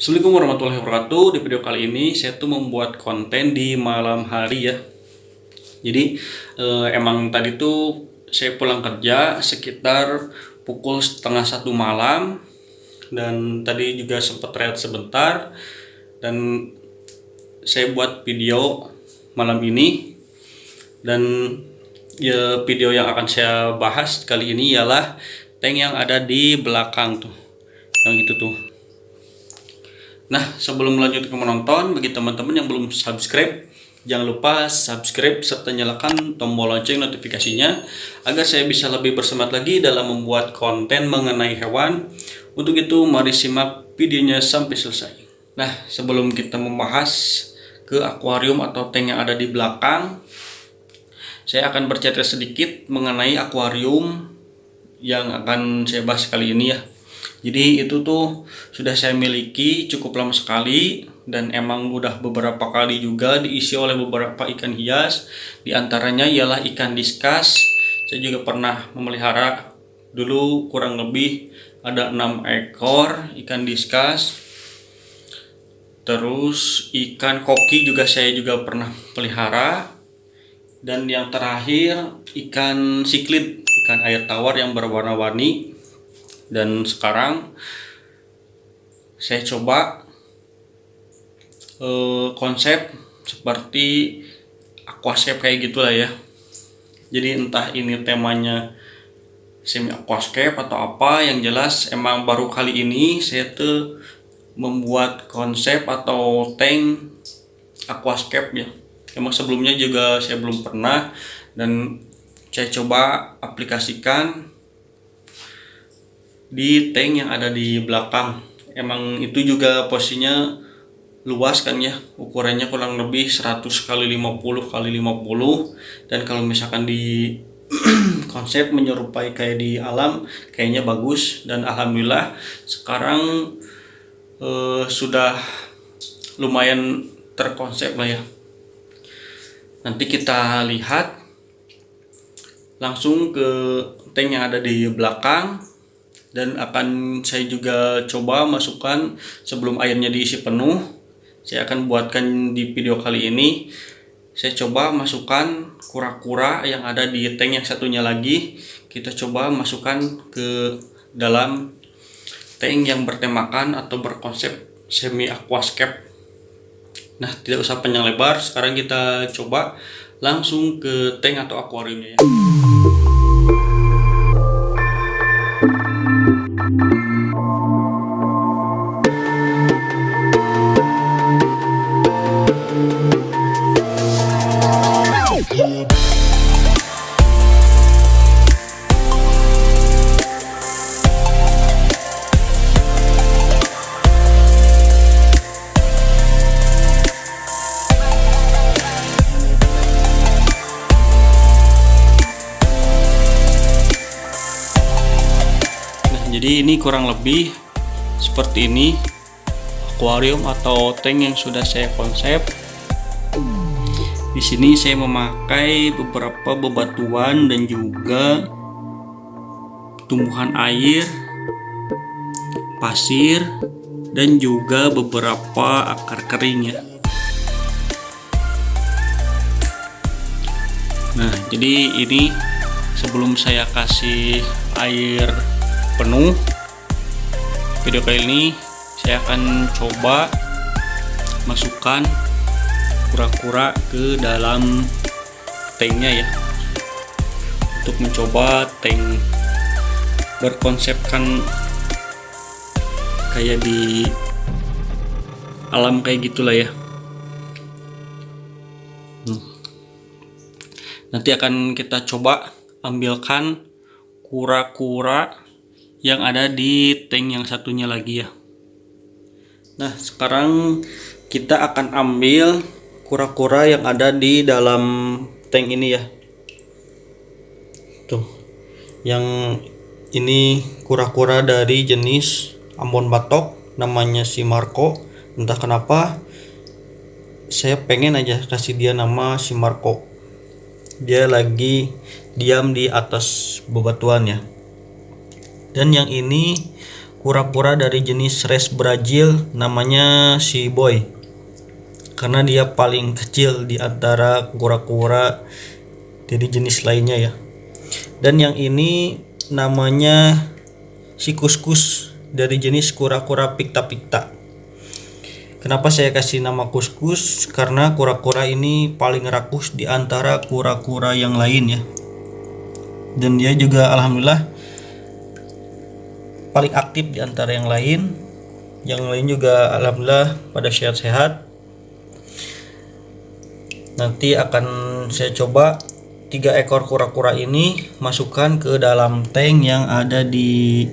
Assalamualaikum warahmatullahi wabarakatuh. Di video kali ini saya tuh membuat konten di malam hari ya. Jadi emang tadi tuh saya pulang kerja sekitar pukul setengah satu malam, dan tadi juga sempat rehat sebentar, dan saya buat video malam ini. Dan ya, video yang akan saya bahas kali ini ialah tank yang ada di belakang tuh, yang itu tuh. Nah, sebelum lanjut ke menonton, bagi teman-teman yang belum subscribe, jangan lupa subscribe serta nyalakan tombol lonceng notifikasinya agar saya bisa lebih bersemangat lagi dalam membuat konten mengenai hewan. Untuk itu, mari simak videonya sampai selesai. Nah, sebelum kita membahas ke akuarium atau tank yang ada di belakang, saya akan bercerita sedikit mengenai akuarium yang akan saya bahas kali ini ya. Jadi itu tuh sudah saya miliki cukup lama sekali, dan emang udah beberapa kali juga diisi oleh beberapa ikan hias. Di antaranya ialah ikan diskas. Saya juga pernah memelihara dulu kurang lebih ada 6 ekor ikan diskas. Terus ikan koki juga saya juga pernah pelihara. Dan yang terakhir ikan siklid, ikan air tawar yang berwarna-warni. Dan sekarang saya coba konsep seperti aquascape kayak gitulah ya. Jadi entah ini temanya semi aquascape atau apa, yang jelas emang baru kali ini saya tuh membuat konsep atau tank aquascape ya. Emang sebelumnya juga saya belum pernah, dan saya coba aplikasikan di tank yang ada di belakang. Emang itu juga posisinya luas kan ya, ukurannya kurang lebih 100 kali 50 kali 50, dan kalau misalkan di konsep menyerupai kayak di alam, kayaknya bagus. Dan alhamdulillah sekarang sudah lumayan terkonsep lah ya. Nanti kita lihat langsung ke tank yang ada di belakang. Dan akan saya juga coba masukkan sebelum airnya diisi penuh. Saya akan buatkan di video kali ini. Saya coba masukkan kura-kura yang ada di tank yang satunya lagi. Kita coba masukkan ke dalam tank yang bertemakan atau berkonsep semi aquascape. Nah, tidak usah panjang lebar. Sekarang kita coba langsung ke tank atau akuariumnya ya. Jadi ini kurang lebih seperti ini akuarium atau tank yang sudah saya konsep. Di sini saya memakai beberapa bebatuan dan juga tumbuhan air, pasir, dan juga beberapa akar kering ya. Nah, jadi ini sebelum saya kasih air penuh, video kali ini saya akan coba masukkan kura-kura ke dalam tanknya ya, untuk mencoba tank berkonsepkan kayak di alam kayak gitulah ya. Nanti akan kita coba ambilkan kura-kura yang ada di tank yang satunya lagi ya. Nah, sekarang kita akan ambil kura-kura yang ada di dalam tank ini ya. Tuh, yang ini kura-kura dari jenis Ambon Batok, namanya si Marco. Entah kenapa saya pengen aja kasih dia nama si Marco. Dia lagi diam di atas bebatuan ya. Dan yang ini kura-kura dari jenis res Brazil, namanya si Boy, karena dia paling kecil di antara kura-kura dari jenis lainnya ya. Dan yang ini namanya si Kuskus dari jenis kura-kura Picta. Kenapa saya kasih nama Kuskus? Karena kura-kura ini paling rakus di antara kura-kura yang lain ya. Dan dia juga alhamdulillah paling aktif di antara yang lain. Yang lain juga alhamdulillah pada sehat-sehat. Nanti akan saya coba 3 ekor kura-kura ini masukkan ke dalam tank yang ada di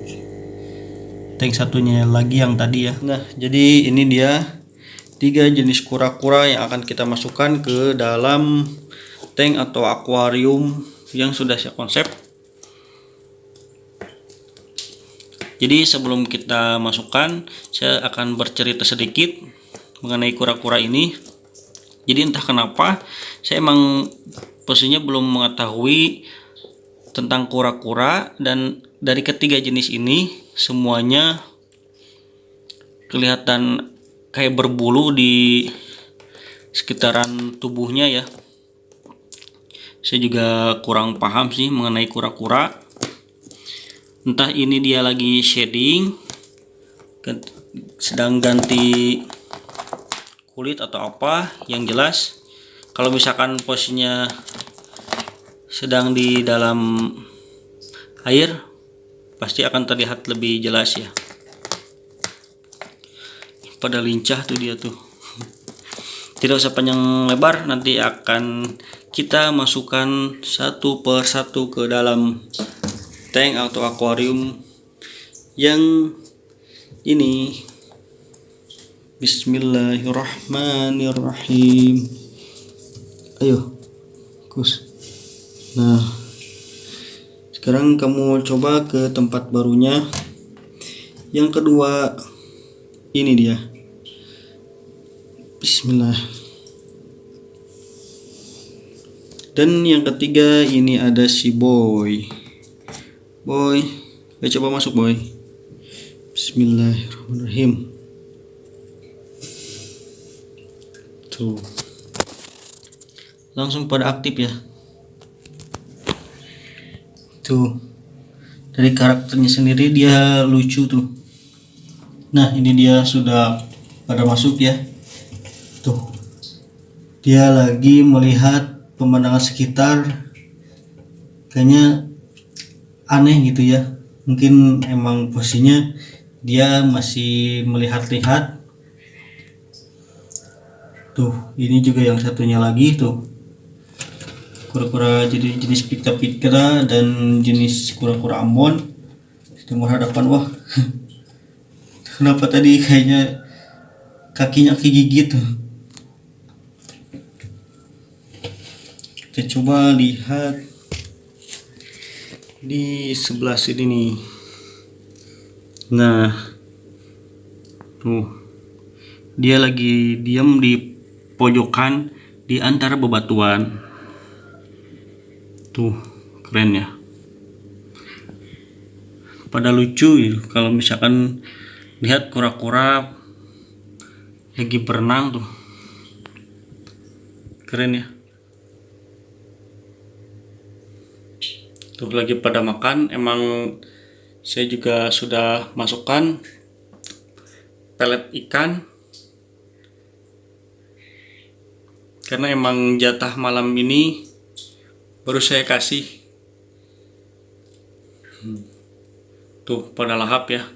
tank satunya lagi yang tadi ya. Nah, jadi ini dia 3 jenis kura-kura yang akan kita masukkan ke dalam tank atau akuarium yang sudah saya konsep. Jadi sebelum kita masukkan, saya akan bercerita sedikit mengenai kura-kura ini. Jadi entah kenapa saya emang posisinya belum mengetahui tentang kura-kura, dan dari ketiga jenis ini semuanya kelihatan kayak berbulu di sekitaran tubuhnya ya. Saya juga kurang paham sih mengenai kura-kura. Entah ini dia lagi shading, sedang ganti kulit atau apa. Yang jelas kalau misalkan posisinya sedang di dalam air, pasti akan terlihat lebih jelas ya. Pada lincah tuh dia tuh. Tidak usah panjang lebar, nanti akan kita masukkan satu per satu ke dalam tank atau akuarium yang ini. Bismillahirrahmanirrahim. Ayo, Kus. Nah, sekarang kamu coba ke tempat barunya. Yang kedua, ini dia. Bismillah. Dan yang ketiga ini ada si Boy. Boy, ayo coba masuk Boy. Bismillahirrahmanirrahim. Tuh, langsung pada aktif ya. Tuh, dari karakternya sendiri dia lucu tuh. Nah, ini dia sudah pada masuk ya. Tuh, dia lagi melihat pemandangan sekitar. Kayaknya aneh gitu ya. Mungkin emang posisinya dia masih melihat-lihat. Tuh, ini juga yang satunya lagi tuh. Kura-kura jadi jenis Picta dan jenis kura-kura Ambon sedang berhadapan. Wah, kenapa tadi kayaknya kakinya kegigit tuh. Kita coba lihat di sebelah sini nih. Nah, tuh dia lagi diam di pojokan di antara bebatuan. Tuh, keren ya. Pada lucu ya kalau misalkan lihat kura-kura lagi berenang tuh. Keren ya. Tuh lagi pada makan. Emang saya juga sudah masukkan pelet ikan, karena emang jatah malam ini baru saya kasih. Tuh pada lahap ya.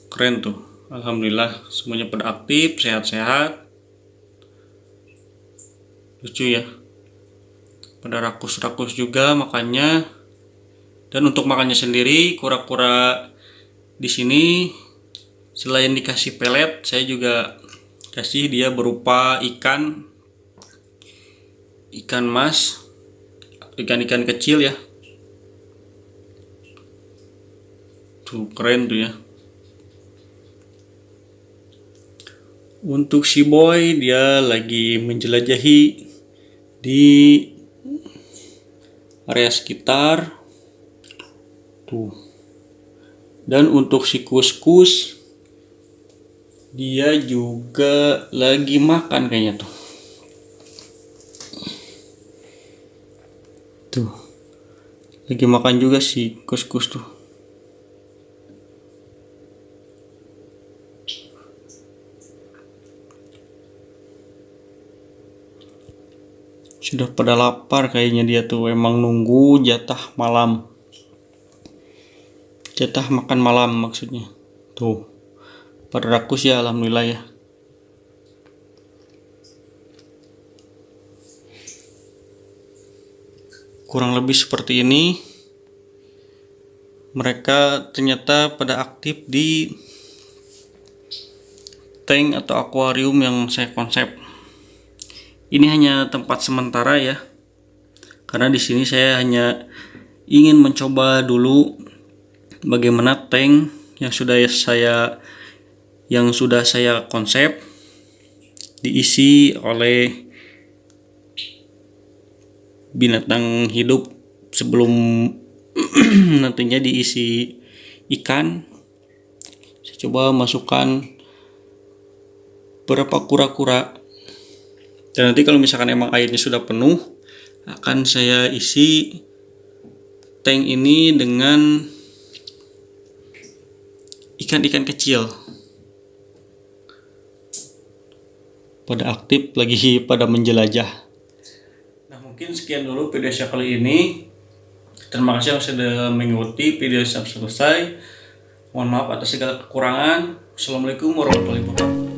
Keren tuh. Alhamdulillah semuanya pada aktif, sehat-sehat. Lucu ya. Pada rakus-rakus juga makannya. Dan untuk makannya sendiri, kura-kura di sini selain dikasih pelet, saya juga kasih dia berupa ikan mas, ikan-ikan kecil ya. Tuh keren tuh ya. Untuk si Boy, dia lagi menjelajahi di area sekitar. Tuh, Dan untuk si kuskus, dia juga lagi makan kayaknya tuh. Tuh, lagi makan juga si kuskus tuh. Sudah pada lapar kayaknya dia tuh, emang nunggu jatah malam. Jatah makan malam maksudnya. Tuh, pada rakus ya, alhamdulillah ya. Kurang lebih seperti ini. Mereka ternyata pada aktif di tank atau akuarium yang saya konsep. Ini hanya tempat sementara ya, karena di sini saya hanya ingin mencoba dulu bagaimana tank yang sudah saya konsep diisi oleh binatang hidup sebelum nantinya diisi ikan. Saya coba masukkan beberapa kura-kura, dan nanti kalau misalkan emang airnya sudah penuh, akan saya isi tank ini dengan ikan-ikan kecil. Pada aktif lagi pada menjelajah. Nah, mungkin sekian dulu video saya kali ini. Terima kasih yang sudah mengikuti video sampai selesai. Mohon maaf atas segala kekurangan. Assalamualaikum warahmatullahi wabarakatuh.